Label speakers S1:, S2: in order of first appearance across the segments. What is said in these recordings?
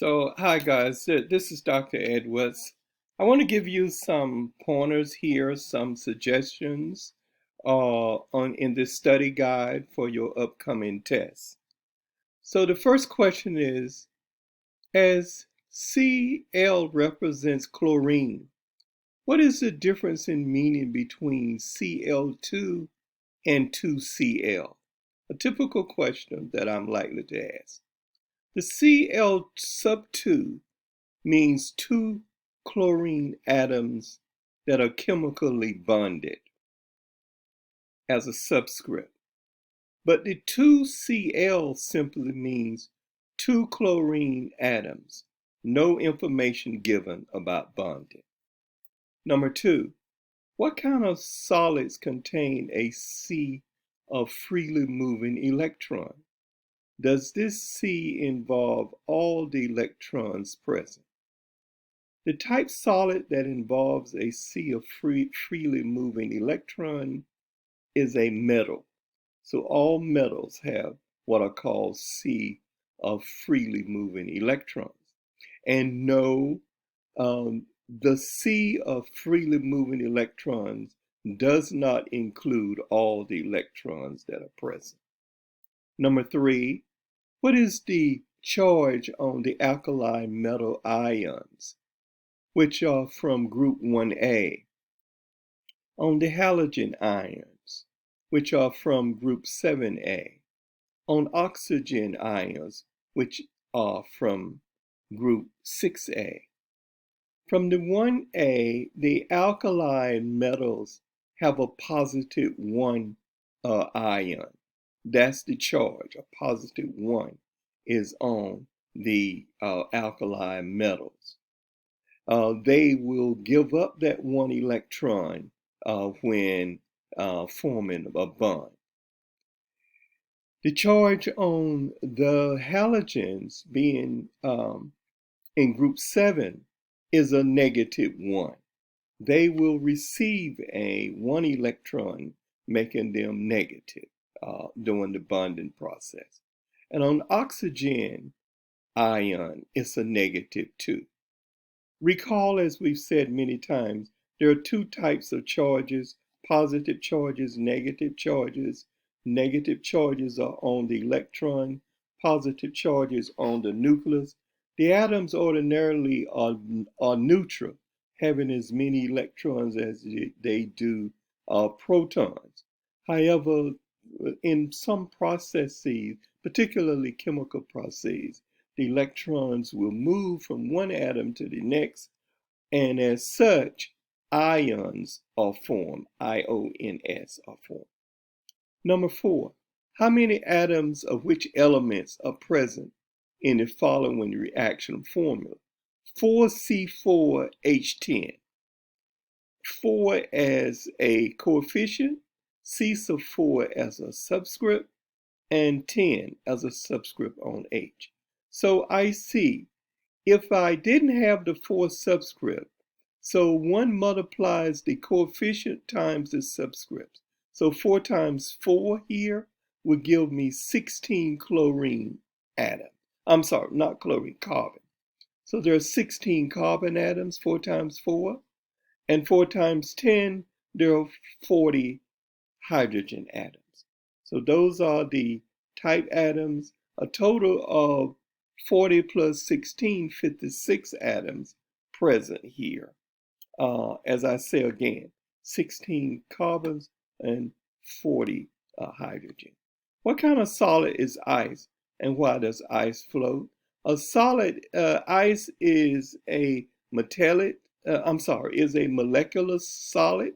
S1: Hi guys, this is Dr. Edwards. I want to give you some pointers here, some suggestions in this study guide for your upcoming test. So the first question is, as Cl represents chlorine, what is the difference in meaning between Cl2 and 2Cl? A typical question that I'm likely to ask. The Cl sub 2 means two chlorine atoms that are chemically bonded as a subscript. But the 2Cl simply means two chlorine atoms, no information given about bonding. Number two, what kind of solids contain a sea of freely moving electrons? Does this sea involve all the electrons present? The type solid that involves a sea of freely moving electron is a metal. So all metals have what are called sea of freely moving electrons. And no, the sea of freely moving electrons does not include all the electrons that are present. Number three, what is the charge on the alkali metal ions, which are from group 1A, on the halogen ions, which are from group 7A, on oxygen ions, which are from group 6A. From the 1A, the alkali metals have a positive 1 ion. That's the charge. A positive 1 is on the alkali metals. They will give up that 1 electron when forming a bond. The charge on the halogens being in group 7 is a negative 1. They will receive a 1 electron, making them negative during the bonding process. And on oxygen ion, it's a negative 2. Recall, as we've said many times, there are two types of charges: positive charges, negative charges. Negative charges are on the electron, positive charges on the nucleus. The atoms ordinarily are neutral, having as many electrons as they do protons. However, in some processes, particularly chemical processes, the electrons will move from one atom to the next, and as such, ions are formed, IONS are formed. Number four, how many atoms of which elements are present in the following reaction formula? 4C4H10. 4 as a coefficient, C sub 4 as a subscript, and 10 as a subscript on H. So I see, if I didn't have the 4 subscript, so 1 multiplies the coefficient times the subscript. So 4 times 4 here would give me 16 chlorine atoms. I'm sorry, not chlorine, carbon. So there are 16 carbon atoms, 4 times 4. And 4 times 10, there are 40 hydrogen atoms. So those are the type atoms, a total of 40 plus 16, 56 atoms present here. As I say again, 16 carbons and 40 hydrogen. What kind of solid is ice, and why does ice float? A solid ice is a metallic, is a molecular solid,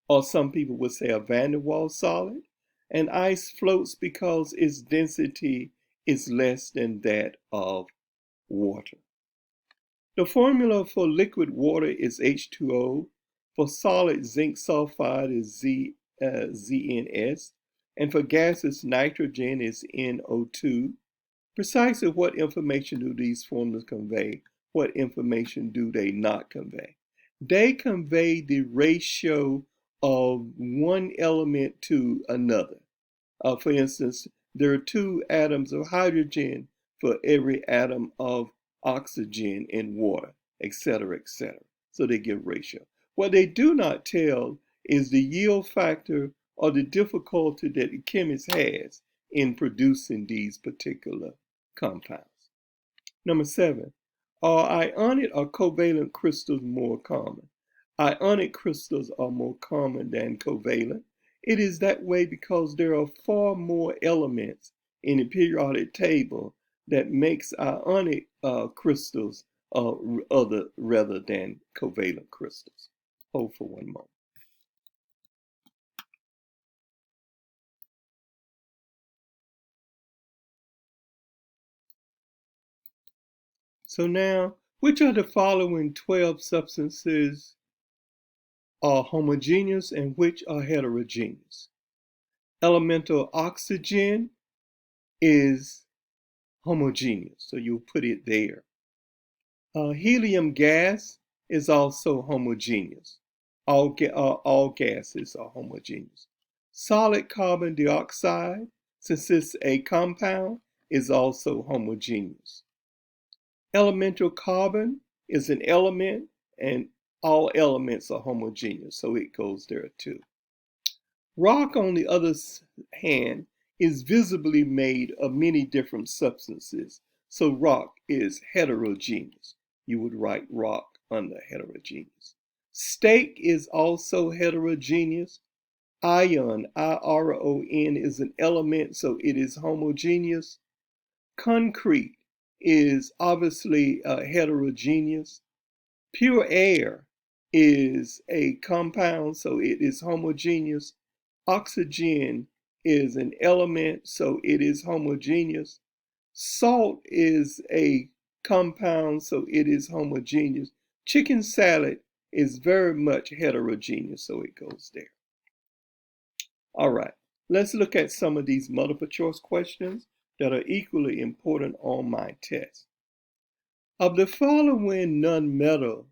S1: or some people would say a van der Waals solid. And ice floats because its density is less than that of water. The formula for liquid water is H2O. For solid zinc sulfide is ZNS. And for gases, nitrogen is NO2. Precisely what information do these formulas convey? What information do they not convey? They convey the ratio of one element to another. For instance, there are 2 atoms of hydrogen for every atom of oxygen in water, etc., etc. So they give ratio. What they do not tell is the yield factor or the difficulty that the chemist has in producing these particular compounds. Number 7, are ionic or covalent crystals more common? Ionic crystals are more common than covalent. It is that way because there are far more elements in the periodic table that makes ionic crystals rather than covalent crystals. Hold for one moment. So now, which of the following 12 substances are homogeneous and which are heterogeneous? Elemental oxygen is homogeneous, so you'll put it there. Helium gas is also homogeneous. All gases are homogeneous. Solid carbon dioxide, since it's a compound, is also homogeneous. Elemental carbon is an element, and all elements are homogeneous, so it goes there too. Rock, on the other hand, is visibly made of many different substances, so rock is heterogeneous. You would write rock under heterogeneous. Steak is also heterogeneous. Iron, iron, is an element, so it is homogeneous. Concrete is obviously heterogeneous. Pure air is a compound, so it is homogeneous. Oxygen is an element, so it is homogeneous. Salt is a compound, so it is homogeneous. Chicken salad is very much heterogeneous, so it goes there. All right, let's look at some of these multiple choice questions that are equally important on my test. Of the following nonmetal,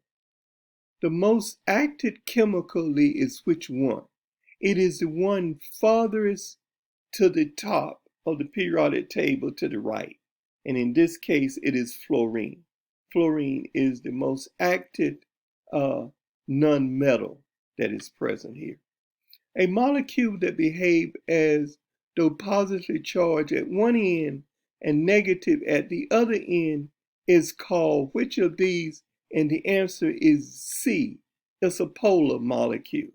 S1: the most active chemically is which one? It is the one farthest to the top of the periodic table to the right. And in this case, it is fluorine. Fluorine is the most active nonmetal that is present here. A molecule that behaves as though positively charged at one end and negative at the other end is called which of these? And the answer is C. It's a polar molecule.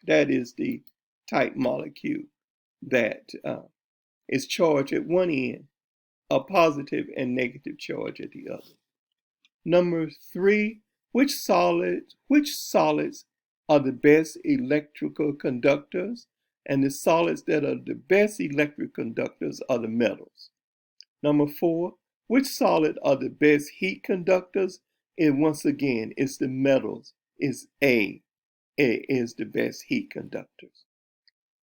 S1: That is the type molecule that is charged at one end, a positive and negative charge at the other. Number 3, which solids are the best electrical conductors? And the solids that are the best electric conductors are the metals. Number 4, which solid are the best heat conductors? And once again, it's the metals. It's A. A is the best heat conductors.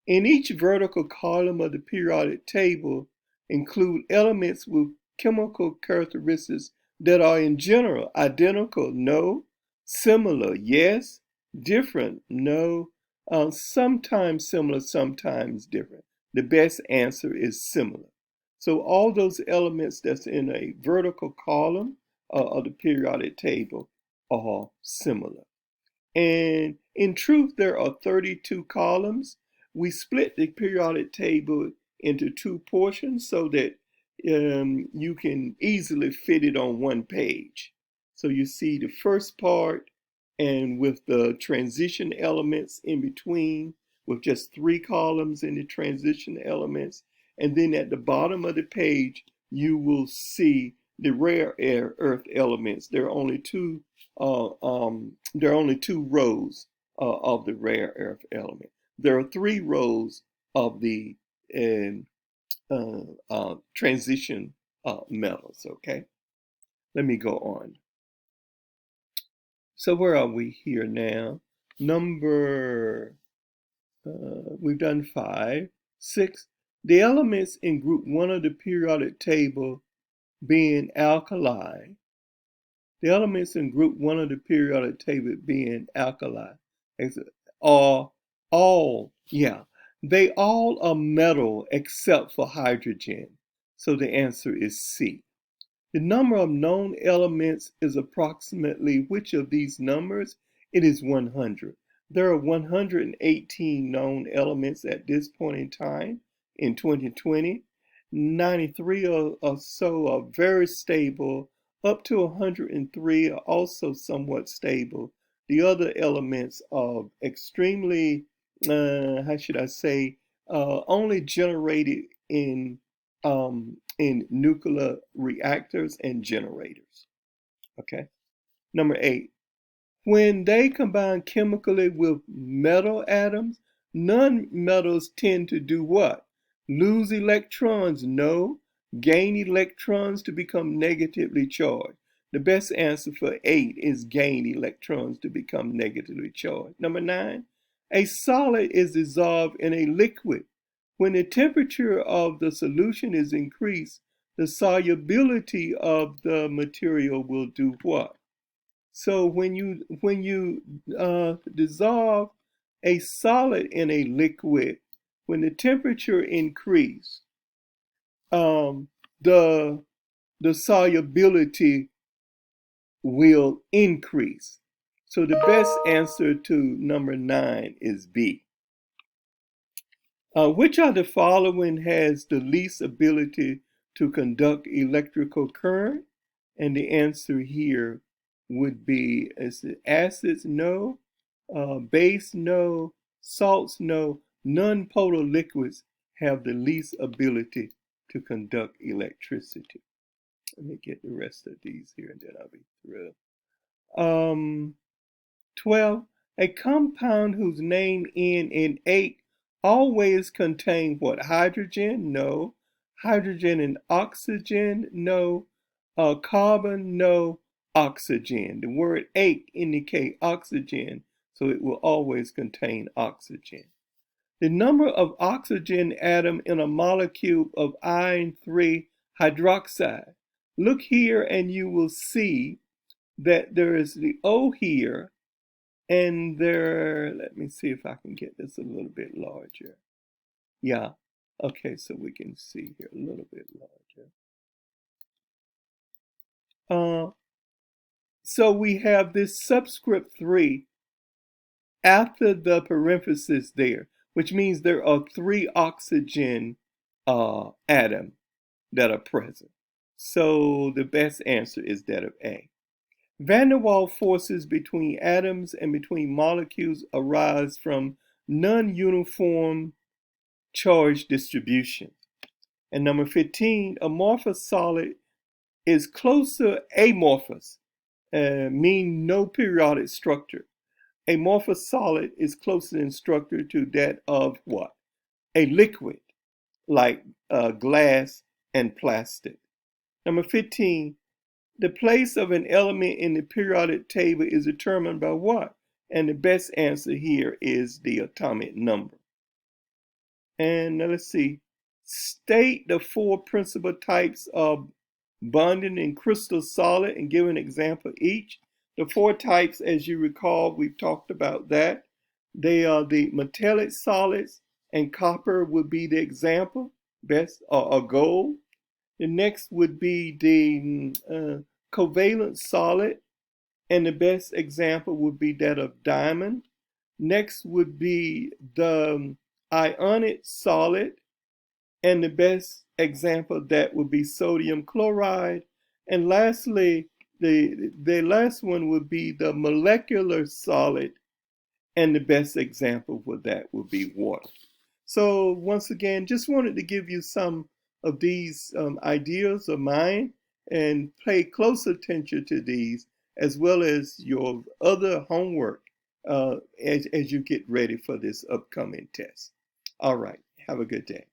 S1: In each vertical column of the periodic table include elements with chemical characteristics that are in general identical, no, similar, yes, different, no, sometimes similar, sometimes different. The best answer is similar. So all those elements that's in a vertical column of the periodic table are similar. And in truth, there are 32 columns. We split the periodic table into 2 portions so that you can easily fit it on one page. So you see the first part, and with the transition elements in between, with just 3 columns in the transition elements. And then at the bottom of the page, you will see the rare earth elements. There are only two rows of the rare earth element. There are 3 rows of the transition metals. Okay, let me go on. So where are we here now? Number we've done 5, 6. The elements in group 1 of the periodic table being alkali. The elements in group 1 of the periodic table being alkali are all, they all are metal except for hydrogen. So the answer is C. The number of known elements is approximately which of these numbers? It is 100. There are 118 known elements at this point in time in 2020. 93 or so are very stable. Up to 103 are also somewhat stable. The other elements are extremely, how should I say, only generated in nuclear reactors and generators. Okay. Number 8. When they combine chemically with metal atoms, non-metals tend to do what? Lose electrons? No. Gain electrons to become negatively charged. The best answer for 8 is gain electrons to become negatively charged. Number 9. A solid is dissolved in a liquid. When the temperature of the solution is increased, the solubility of the material will do what? So when you dissolve a solid in a liquid, when the temperature increase, um, the the solubility will increase. So the best answer to number 9 is B. Which of the following has the least ability to conduct electrical current? And the answer here would be, is it acids? No. Base? No. Salts? No. Non-polar liquids have the least ability to conduct electricity. Let me get the rest of these here and then I'll be through. 12. A compound whose name ends in 8 always contain what? Hydrogen? No. Hydrogen and oxygen? No. Carbon? No. Oxygen. The word 8 indicates oxygen, so it will always contain oxygen. The number of oxygen atom in a molecule of iron 3 hydroxide. Look here and you will see that there is the O here, and there, let me see if I can get this a little bit larger. Yeah, okay, so we can see here a little bit larger. So we have this subscript 3 after the parenthesis there, which means there are 3 oxygen atoms that are present. So the best answer is that of A. Van der Waals forces between atoms and between molecules arise from non-uniform charge distribution. And number 15, amorphous solid is closer amorphous, mean no periodic structure. Amorphous solid is closer in structure to that of what? A liquid, like glass and plastic. Number 15, the place of an element in the periodic table is determined by what? And the best answer here is the atomic number. And let's see. State the 4 principal types of bonding in crystal solid and give an example each. The 4 types, as you recall, we've talked about that. They are the metallic solids, and copper would be the example, best, or gold. The next would be the covalent solid, and the best example would be that of diamond. Next would be the ionic solid, and the best example of that would be sodium chloride. And lastly, the last one would be the molecular solid, and the best example for that would be water. So once again, just wanted to give you some of these ideas of mine, and pay close attention to these as well as your other homework as you get ready for this upcoming test. All right, have a good day.